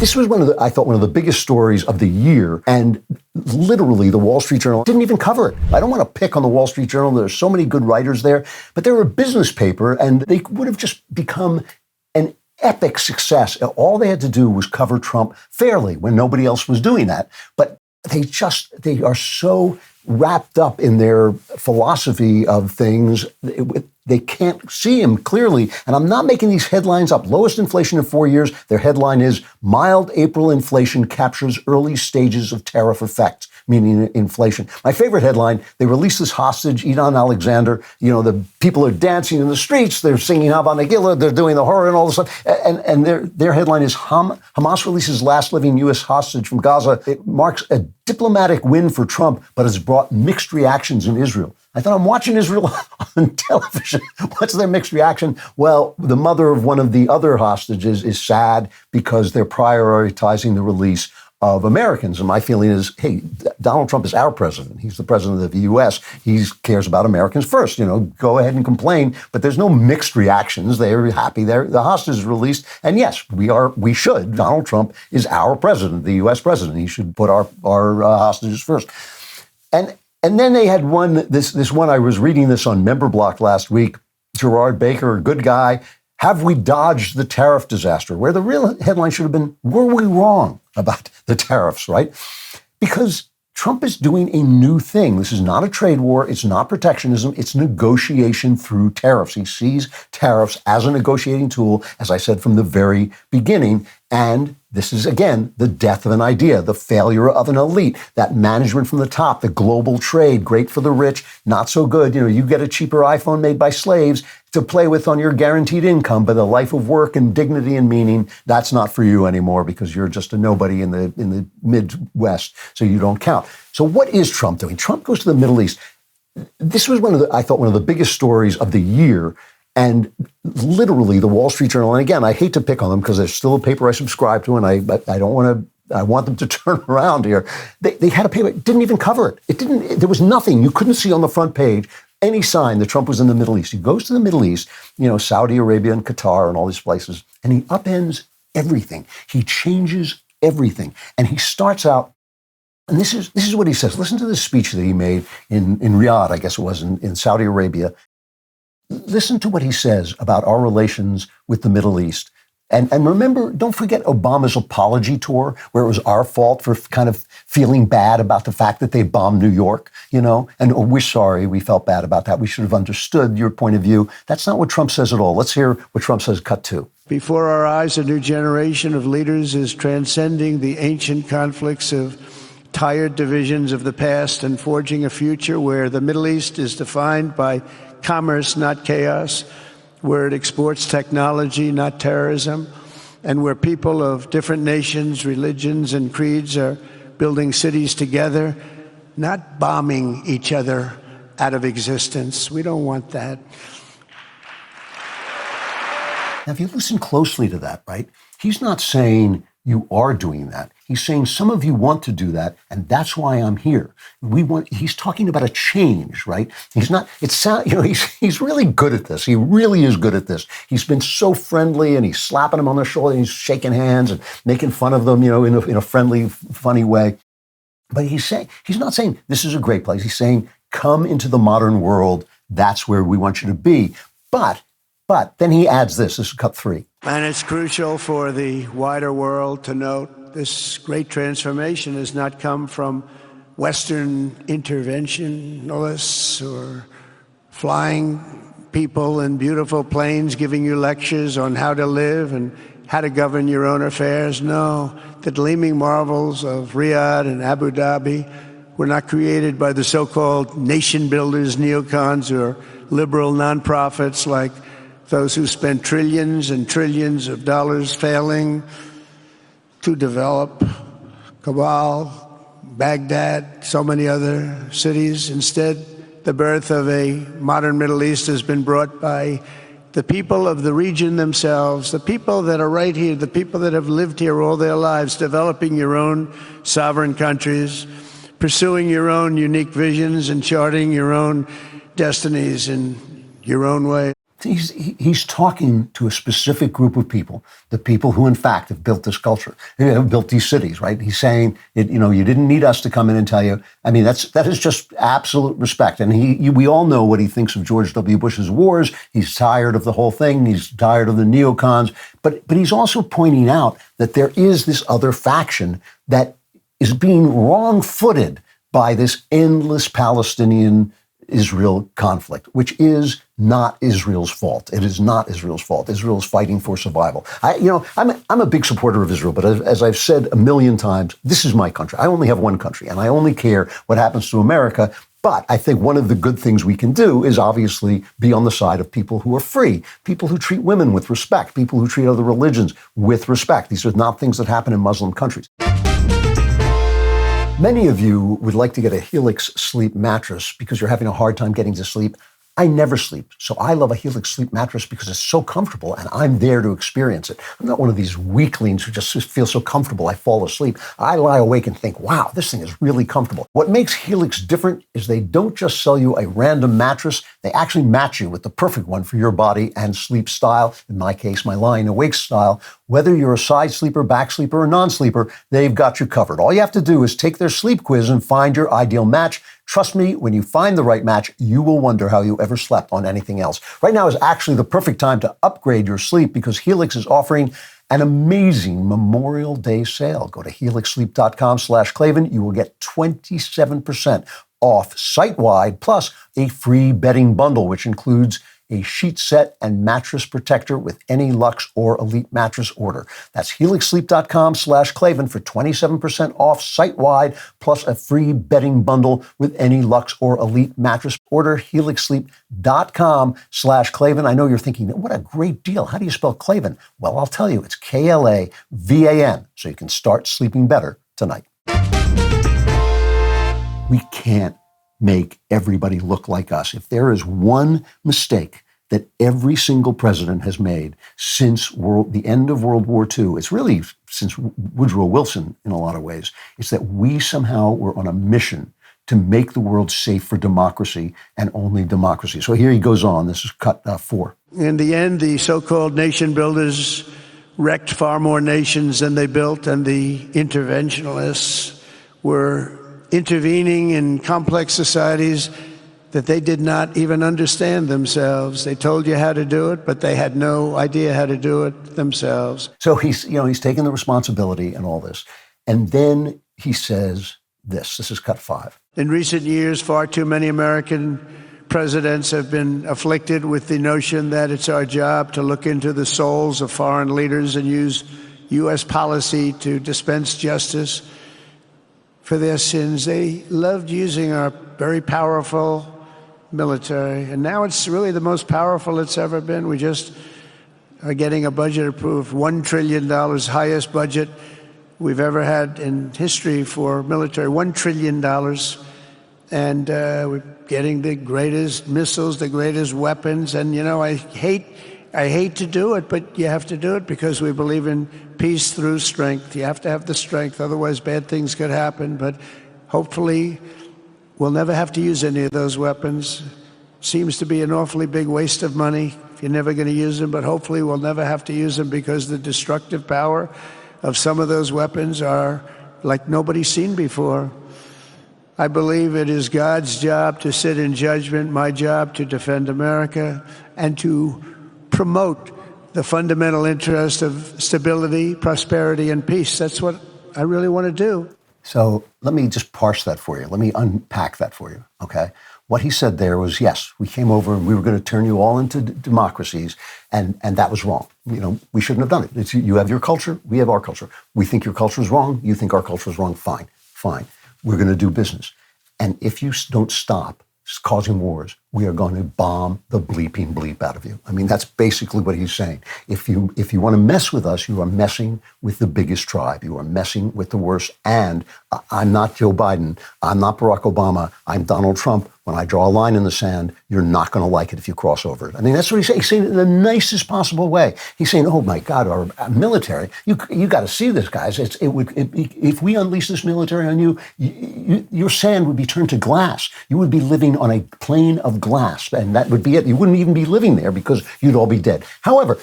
This was I thought one of the biggest stories of the year, and literally the Wall Street Journal didn't even cover it. I don't want to pick on the Wall Street Journal. There's so many good writers there, but they're a business paper, and they would have just become an epic success. All they had to do was cover Trump fairly when nobody else was doing that. But they are so wrapped up in their philosophy of things. They can't see him clearly. And I'm not making these headlines up. Lowest inflation in 4 years. Their headline is mild April inflation captures early stages of tariff effects, meaning inflation. My favorite headline, they released this hostage, Edon Alexander. You know, the people are dancing in the streets. They're singing Hava Nagila. They're doing the horror and all this stuff. And their headline is Hamas releases last living U.S. hostage from Gaza. It marks a diplomatic win for Trump, but has brought mixed reactions in Israel. I thought, I'm watching Israel on television. What's their mixed reaction? Well, the mother of one of the other hostages is sad because they're prioritizing the release of Americans. And my feeling is, hey, Donald Trump is our president. He's the president of the U.S. He cares about Americans first. You know, go ahead and complain. But there's no mixed reactions. They're happy the hostage is released. And yes, we should. Donald Trump is our president, the U.S. president. He should put our hostages first. And then they had this one, I was reading this on Member Block last week, Gerard Baker, a good guy. Have we dodged the tariff disaster? Where the real headline should have been, were we wrong about the tariffs, right? Because Trump is doing a new thing. This is not a trade war. It's not protectionism. It's negotiation through tariffs. He sees tariffs as a negotiating tool, as I said from the very beginning. And this is, again, the death of an idea, the failure of an elite, that management from the top, the global trade, great for the rich, not so good. You know, you get a cheaper iPhone made by slaves to play with on your guaranteed income, but a life of work and dignity and meaning, that's not for you anymore because you're just a nobody in the Midwest, so you don't count. So what is Trump doing? Trump goes to the Middle East. This was I thought one of the biggest stories of the year. And literally the Wall Street Journal, and again, I hate to pick on them because there's still a paper I subscribe to, and I don't want to, I want them to turn around here. They had a paper, it didn't even cover it. There was nothing. You couldn't see on the front page any sign that Trump was in the Middle East. He goes to the Middle East, you know, Saudi Arabia and Qatar and all these places, and he upends everything. He changes everything. And he starts out, and this is what he says. Listen to this speech that he made in Riyadh, I guess it was, in Saudi Arabia. Listen to what he says about our relations with the Middle East. And remember, don't forget Obama's apology tour, where it was our fault for kind of feeling bad about the fact that they bombed New York, you know, and we're sorry, we felt bad about that. We should have understood your point of view. That's not what Trump says at all. Let's hear what Trump says, cut two. Before our eyes, a new generation of leaders is transcending the ancient conflicts of tired divisions of the past and forging a future where the Middle East is defined by commerce, not chaos, where it exports technology, not terrorism, and where people of different nations, religions, and creeds are building cities together, not bombing each other out of existence. We don't want that. Now, if you listen closely to that, right, he's not saying you are doing that. He's saying some of you want to do that, and that's why I'm here. He's talking about a change, right? He's really good at this. He really is good at this. He's been so friendly, and he's slapping him on the shoulder, and he's shaking hands and making fun of them, you know, in a friendly, funny way. But he's not saying this is a great place. He's saying, come into the modern world. That's where we want you to be. But then he adds this is cut three. And it's crucial for the wider world to note this great transformation has not come from Western interventionists or flying people in beautiful planes giving you lectures on how to live and how to govern your own affairs. No, the gleaming marvels of Riyadh and Abu Dhabi were not created by the so-called nation builders, neocons, or liberal nonprofits like those who spent trillions and trillions of dollars failing to develop Kabul, Baghdad, so many other cities. Instead, the birth of a modern Middle East has been brought by the people of the region themselves, the people that are right here, the people that have lived here all their lives, developing your own sovereign countries, pursuing your own unique visions and charting your own destinies in your own way. He's talking to a specific group of people, the people who, in fact, have built this culture, have built these cities, right? He's saying, you didn't need us to come in and tell you. I mean, that is just absolute respect. And we all know what he thinks of George W. Bush's wars. He's tired of the whole thing. He's tired of the neocons. But he's also pointing out that there is this other faction that is being wrong-footed by this endless Palestinian-Israel conflict, which is not Israel's fault. It is not Israel's fault. Israel is fighting for survival. I'm a big supporter of Israel, but as I've said a million times, this is my country. I only have one country, and I only care what happens to America. But I think one of the good things we can do is obviously be on the side of people who are free, people who treat women with respect, people who treat other religions with respect. These are not things that happen in Muslim countries. Many of you would like to get a Helix sleep mattress because you're having a hard time getting to sleep. I never sleep, so I love a Helix sleep mattress because it's so comfortable and I'm there to experience it. I'm not one of these weaklings who just feel so comfortable I fall asleep. I lie awake and think, wow, this thing is really comfortable. What makes Helix different is they don't just sell you a random mattress, they actually match you with the perfect one for your body and sleep style. In my case, my lying awake style. Whether you're a side sleeper, back sleeper, or non-sleeper, they've got you covered. All you have to do is take their sleep quiz and find your ideal match. Trust me, when you find the right match, you will wonder how you ever slept on anything else. Right now is actually the perfect time to upgrade your sleep because Helix is offering an amazing Memorial Day sale. Go to helixsleep.com/Klavan. You will get 27% off site-wide, plus a free bedding bundle, which includes a sheet set and mattress protector with any Luxe or Elite mattress order. That's helixsleep.com/Klavan for 27% off site-wide, plus a free bedding bundle with any Luxe or Elite mattress order. helixsleep.com/Klavan. I know you're thinking, what a great deal. How do you spell Klavan? Well, I'll tell you, it's Klavan, so you can start sleeping better tonight. We can't make everybody look like us. If there is one mistake that every single president has made since the end of World War II, it's really since Woodrow Wilson in a lot of ways, it's that we somehow were on a mission to make the world safe for democracy and only democracy. So here he goes on. This is cut 4. In the end, the so-called nation builders wrecked far more nations than they built, and the interventionists were intervening in complex societies that they did not even understand themselves. They told you how to do it, but they had no idea how to do it themselves. So he's taking the responsibility and all this. And then he says this is cut 5. In recent years, far too many American presidents have been afflicted with the notion that it's our job to look into the souls of foreign leaders and use U.S. policy to dispense justice for their sins. They loved using our very powerful military, and now it's really the most powerful it's ever been. We just are getting a budget approved, $1 trillion, highest budget we've ever had in history for military, $1 trillion. And we're getting the greatest missiles, the greatest weapons. And, I hate to do it, but you have to do it because we believe in peace through strength. You have to have the strength, otherwise bad things could happen. But hopefully we'll never have to use any of those weapons. Seems to be an awfully big waste of money if you're never going to use them, but hopefully we'll never have to use them because the destructive power of some of those weapons are like nobody's seen before. I believe it is God's job to sit in judgment, my job to defend America, and to promote the fundamental interest of stability, prosperity, and peace. That's what I really want to do. So let me just parse that for you. Let me unpack that for you, okay? What he said there was, yes, we came over and we were going to turn you all into democracies, and that was wrong. We shouldn't have done it. You have your culture, we have our culture. We think your culture is wrong, you think our culture is wrong, fine. We're going to do business. And if you don't stop causing wars, we are going to bomb the bleeping bleep out of you. I mean, that's basically what he's saying. If you want to mess with us, you are messing with the biggest tribe. You are messing with the worst. And I'm not Joe Biden. I'm not Barack Obama. I'm Donald Trump. When I draw a line in the sand, you're not going to like it if you cross over it. I mean, that's what he's saying. He's saying it in the nicest possible way. He's saying, oh, my God, our military, you got to see this, guys. If we unleash this military on you, your sand would be turned to glass. You would be living on a plain of glass, and that would be it. You wouldn't even be living there because you'd all be dead. However,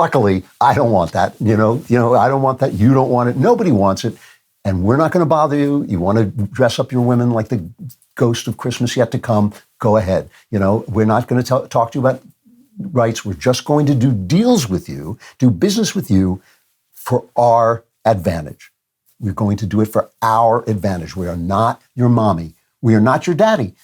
luckily, I don't want that. I don't want that. You don't want it. Nobody wants it. And we're not going to bother you. You want to dress up your women like the ghost of Christmas yet to come, go ahead. We're not going to talk to you about rights. We're just going to do deals with you, do business with you for our advantage. We're going to do it for our advantage. We are not your mommy. We are not your daddy.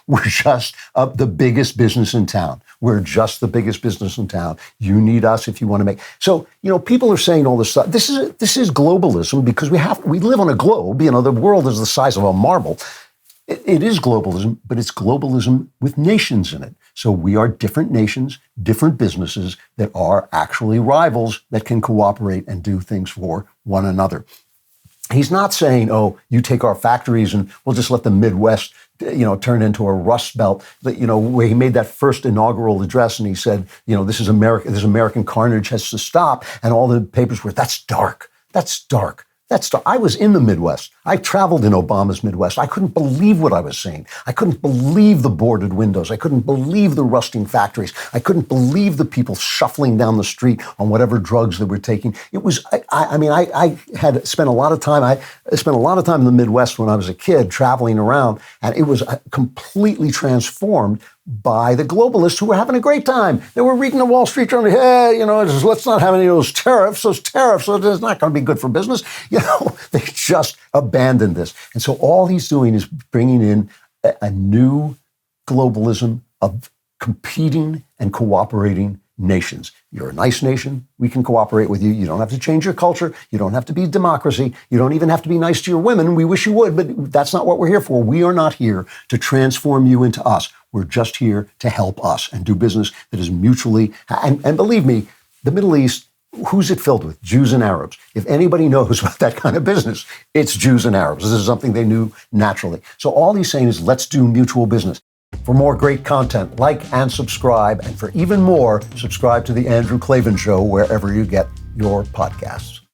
We're just the biggest business in town. We're just the biggest business in town. You need us if you want to make. So, people are saying all this stuff. This is globalism because we live on a globe. The world is the size of a marble. It is globalism, but it's globalism with nations in it. So we are different nations, different businesses that are actually rivals that can cooperate and do things for one another. He's not saying, oh, you take our factories and we'll just let the Midwest, turn into a rust belt. Where he made that first inaugural address and he said, this is America, this American carnage has to stop. And all the papers were, that's dark. That's dark. I was in the Midwest. I traveled in Obama's Midwest. I couldn't believe what I was seeing. I couldn't believe the boarded windows. I couldn't believe the rusting factories. I couldn't believe the people shuffling down the street on whatever drugs they were taking. It was, I had spent a lot of time. I spent a lot of time in the Midwest when I was a kid traveling around, and it was completely transformed by the globalists who were having a great time. They were reading the Wall Street Journal. Hey, let's not have any of those tariffs. Those tariffs, it's not going to be good for business. They just abandoned this. And so all he's doing is bringing in a new globalism of competing and cooperating nations. You're a nice nation. We can cooperate with you. You don't have to change your culture. You don't have to be democracy. You don't even have to be nice to your women. We wish you would, but that's not what we're here for. We are not here to transform you into us. We're just here to help us and do business that is mutually, and believe me, the Middle East, who's it filled with? Jews and Arabs. If anybody knows about that kind of business, it's Jews and Arabs. This is something they knew naturally. So all he's saying is let's do mutual business. For more great content, like and subscribe. And for even more, subscribe to The Andrew Klavan Show wherever you get your podcasts.